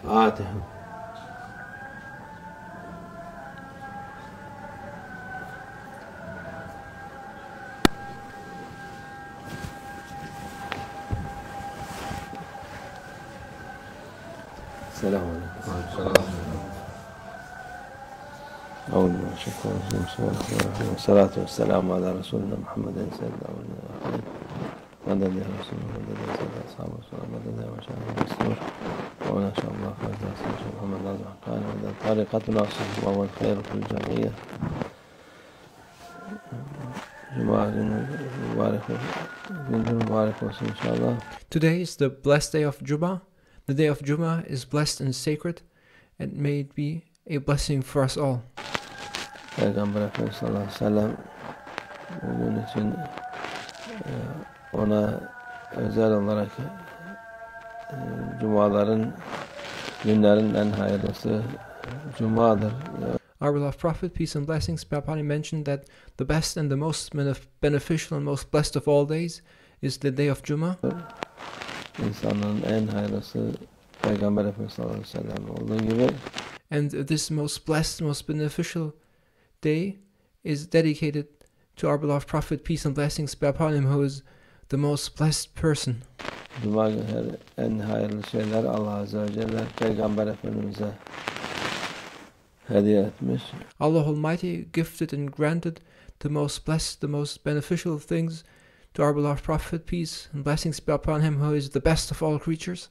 آتهم السلام عليكم. أعوذ بالله من الشيطان الرجيم. بسم الله الرحمن الرحيم. والصلاة والسلام على رسولنا محمد سيد الأولين والآخرين. مدد يا رسول الله، مدد يا سيد أصحاب رسول الله، مدد يا مشايخ المستور، وما شاء الله خير يا سيد محمد ناظر حقاني، مدد طريقتنا وهو الخير في الجمعية. Today is the blessed day of Jummah. The day of Jummah is blessed and sacred, and may it be a blessing for us all. Peygamber Efendimiz sallallahu aleyhi ve sellem bugün için ona özel olarak cumaların, günlerin en hayırlısı Cuma'dır. Our beloved Prophet, peace and blessings be upon him, mentioned that the best and the most beneficial and most blessed of all days is the day of Jummah. İnsanların en hayırlısı Peygamber Efendimiz sallallahu aleyhi ve sellem olduğu gibi. And this most blessed, most beneficial day is dedicated to our beloved Prophet, peace and blessings be upon him, who is the most blessed person. Cuma günü en hayırlı şeyler Allah Azze ve Celle Peygamber Efendimiz'e hediye etmiş. Allah Almighty gifted and granted the most blessed, the most beneficial things to our beloved Prophet, peace and blessings be upon him, who is the best of all creatures.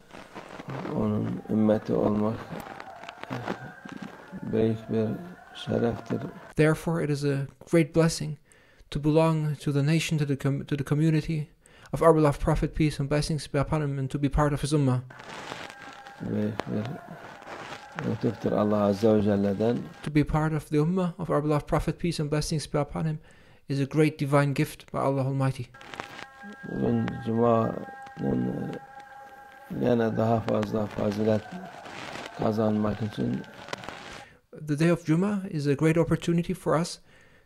Onun ümmeti olmak büyük bir şereftir. Therefore, it is a great blessing to belong to the nation, to the community of our beloved Prophet, peace and blessings be upon him, and to be part of his ummah. Büyük bir lütuftur Allah Azze ve Celle'den. To be part of the ummah of our beloved Prophet, peace and blessings be upon him, is a great divine gift by Allah Almighty. Bugün Cuma'nın yine daha fazla fazilet kazanmak için the day of Jummah is a great opportunity for us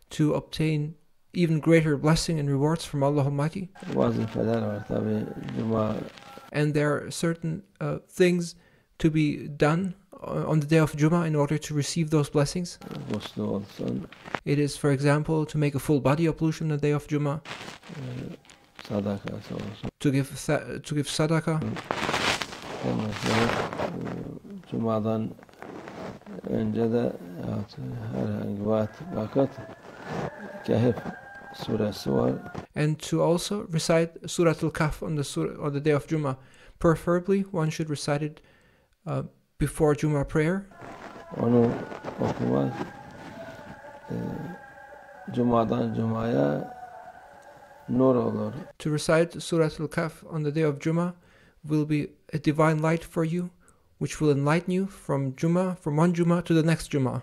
to obtain even greater blessing and rewards from Allah Almighty. Vazifeler var tabi Cuma. And there are certain things to be done on the day of Jummah in order to receive those blessings. It is, for example, to make a full body ablution on the day of Jummah. To give sadaqah. Cuma'dan önce de herhangi vakit Kehf suresi var. And to also recite Surat al-Kahf on the day of Jummah. Preferably, one should recite it before Jummah prayer. Onu okumak Cuma'dan Cuma'ya nur olur. To recite Surat al-Kahf on the day of Jummah will be a divine light for you, which will enlighten you from one Jummah to the next Jummah.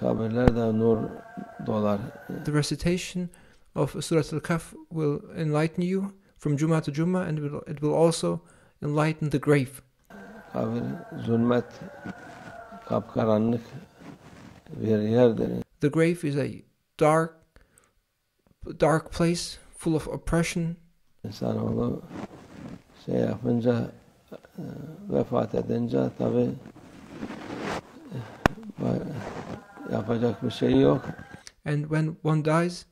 Kabirlerde nur dolar. The recitation of Surat al-Kahf will enlighten you from Jummah to Jummah, and it will also enlighten the grave. Kabir zulmet, kapkaranlık bir yerdir. The grave is a dark place full of oppression. İnsanoğlu yapınca, vefat edince tabi yapacak bir şey yok. And when one dies,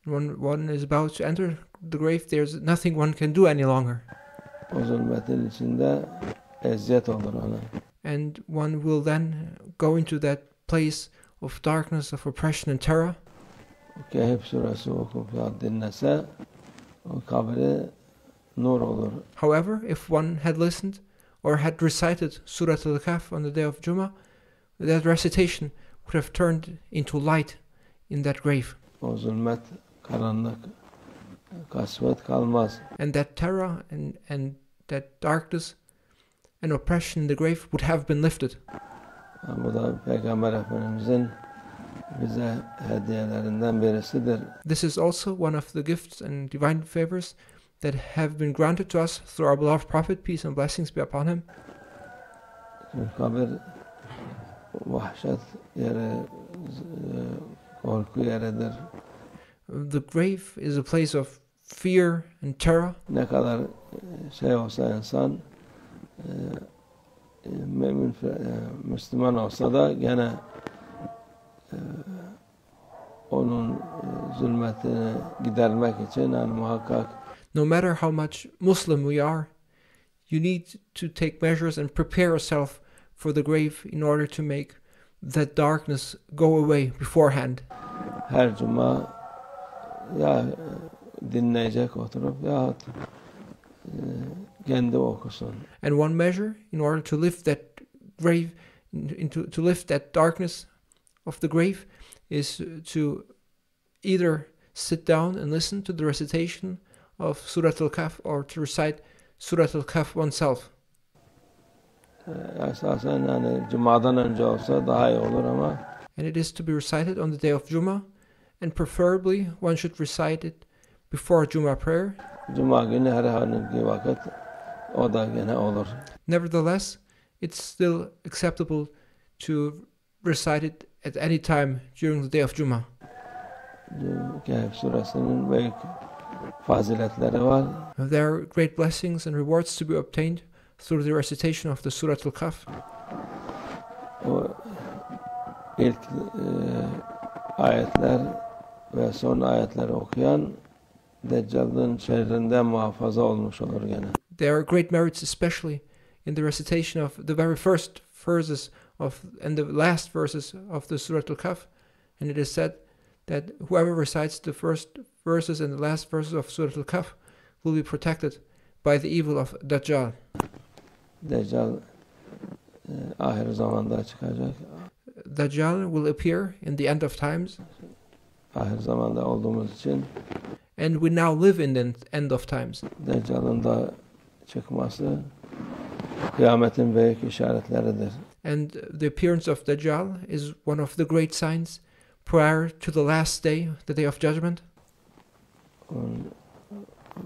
one is about to enter the grave, there's nothing one can do any longer. O zulmetin içinde eziyet olur ona. And one will then go into that place of darkness, of oppression and terror. Kehf suresi okup dinlese o kabri nur olur. However, if one had listened or had recited Surat al-Kahf on the day of Jummah, that recitation would have turned into light in that grave. O zulmet, karanlık, kasvet kalmaz. And that terror and that darkness and oppression in the grave would have been lifted. Bu da Peygamber Efendimizin bize hediyelerinden birisidir. This is also one of the gifts and divine favors that have been granted to us through our beloved Prophet, peace and blessings be upon him. Kabir vahşet yeri, korku yeridir. The grave is a place of fear and terror. Ne kadar şey olsa insan, mümin, Müslüman olsa da gene onun zulmetini gidermek için yani muhakkak No matter how much Muslim we are, you need to take measures and prepare yourself for the grave in order to make that darkness go away beforehand. her cuma ya dinleyecek oturup ya kendi okusun. And one measure in order to lift that grave, to lift that darkness of the grave, is to either sit down and listen to the recitation of Surat al-Kahf or to recite Surat al-Kahf oneself. Esasen yani cumadan önce olsa daha iyi olur ama And it is to be recited on the day of Jummah, and preferably one should recite it before Jummah prayer. cuma günü herhangi vakit o da gene olur. Nevertheless, it's still acceptable to recite it at any time during the day of Jummah. Kehf suresinin büyük faziletleri var. There are great blessings and rewards to be obtained through the recitation of the Surat al-Kahf. O ilk ayetler ve son ayetleri okuyan Deccal'ın şerrinden muhafaza olmuş olur gene. There are great merits, especially in the recitation of the very first verses of and the last verses of the Surat al-Kahf. And it is said that whoever recites the first verses and the last verses of Surat al-Kahf will be protected by the evil of Dajjal. Deccal ahir zamanda çıkacak. Dajjal will appear in the end of times, Ahir zamanda olduğumuz için and we now live in the end of times. Deccal'ın da çıkması kıyametin büyük işaretleridir. And the appearance of Dajjal is one of the great signs prior to the last day, the day of judgment.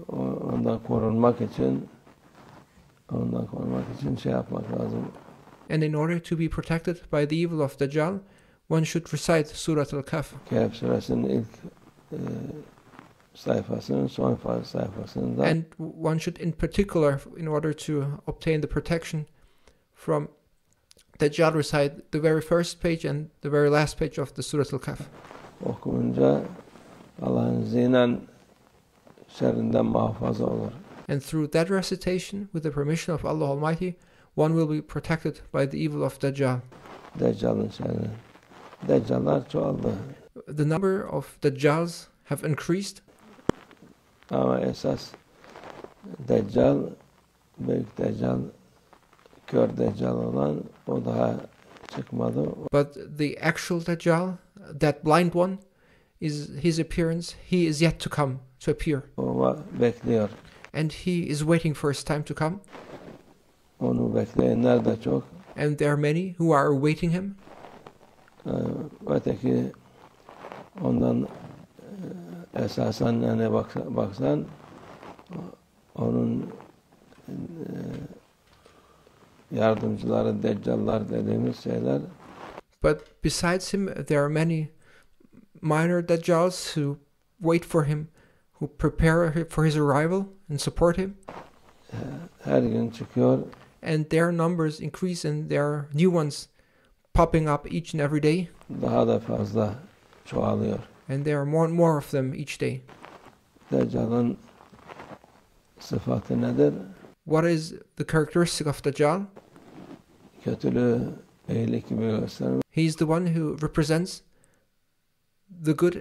Ondan korunmak için şey yapmak lazım. And in order to be protected by the evil of Dajjal, one should recite Surat al-Kahf. Kehf suresinin ilk sayfasının son sayfasında And one should in particular, in order to obtain the protection from Dajjal, recite the very first page and the very last page of the Surat al-Kahf. okununca Allah'ın izniyle şerrinden muhafaza olur. And through that recitation, with the permission of Allah Almighty, one will be protected by the evil of Dajjal. Deccal'ın şerri. Deccal'lar çoğaldı. The number of Dajjals have increased, Ama esas Deccal, büyük Deccal, kör Deccal olan o daha çıkmadı. but the actual Dajjal, that blind one, is his appearance. He is yet to come, to appear. O bekliyor. And he is waiting for his time to come. Onu bekleyenler de çok. And there are many who are awaiting him. Öteki ondan esasen yani baksan onun yardımcıları Deccallar dediğimiz şeyler But besides him, there are many minor Dajjals who wait for him, who prepare for his arrival and support him. her gün çıkıyor. And their numbers increase, and there are new ones popping up each and every day. Daha da fazla çoğalıyor. And there are more and more of them each day. Deccal'ın sıfatı nedir? What is the characteristic of Dajjal? Kötülüğü iyilik gibi göstermek. He's the one who represents the good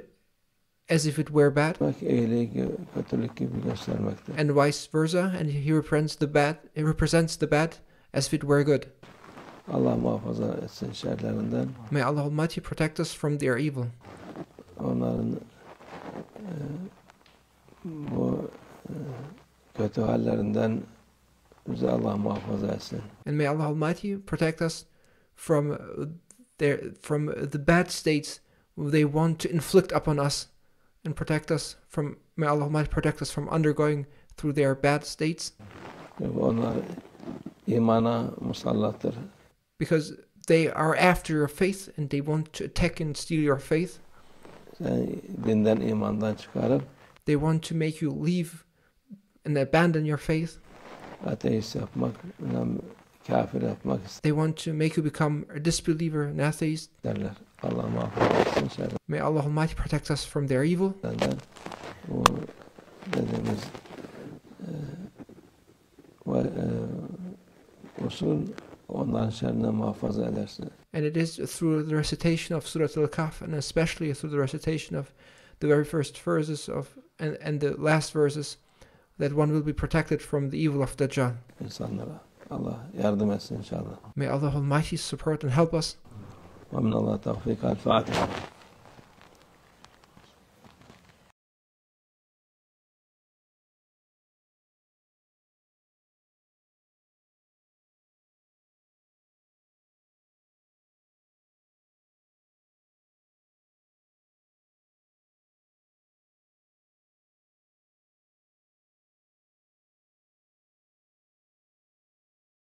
as if it were bad, İyiliği kötülük gibi göstermektir. and vice versa, and he represents the bad as if it were good. Allah muhafaza etsin şerlerinden. May Allah Almighty protect us from their evil. Onların bu kötü hallerinden bizi Allah muhafaza etsin. And may Allah Almighty protect us from the bad states they want to inflict upon us, and may Allah Almighty protect us from undergoing through their bad states, Çünkü onlar imana musallattır. because they are after your faith and they want to attack and steal your faith. Sen dinden imandan çıkarıp They want to make you leave and abandon your faith. Ateist yapmak, kafir yapmak They want to make you become a disbeliever, an atheist. isterler. Allah muhafaza etsin şerrinden. May Allah Almighty protect us from their evil. Bu dediğimiz usul onların şerrinden muhafaza edersin. And it is through the recitation of Surah Al-Kahf, and especially through the recitation of the very first verses and the last verses, that one will be protected from the evil of Dajjal. İnsanlara Allah yardım etsin inşallah. May Allah Almighty support and help us. Ve minallah tevfik. El-Fatiha.